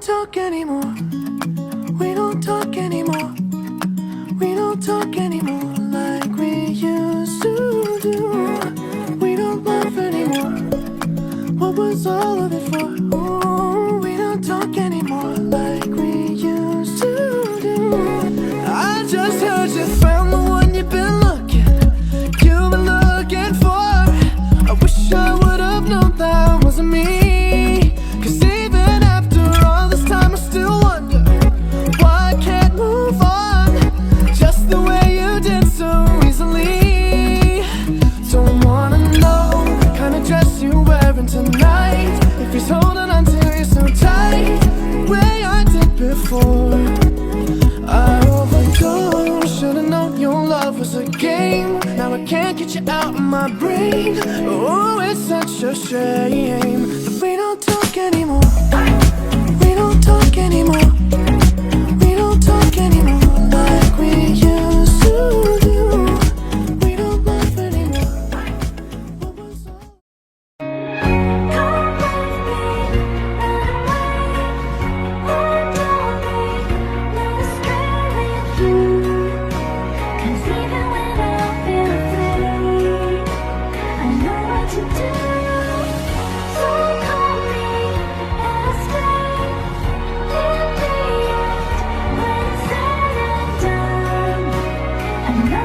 talk anymore. We don't talk anymore. We don't talk anymore like we used to do. We don't laugh anymore. What was all of it for? Ooh, we don't talk anymore like we used to do. I just heard you found the one you've been looking for. I wish I would've known that wasn't me. Cause even after all this time I still wonder why I can't move on just the way you did so easily. Don't wanna know the kind of dress you're wearing tonight, if he's holding on to you so tight, the way I did before. I overdosed, should've known your love was a game. Now I can't get you out of my brain. Oh, it's such a shame that we don't talk anymore. We don't talk anymore. We don't talk anymore like we used to do. We don't laugh anymore. What was all... Come with me, run away. Let us stray with you. Cause even when I feel afraid, I know what to do. So call me and I'll stay. In the end, when it's said and done, I know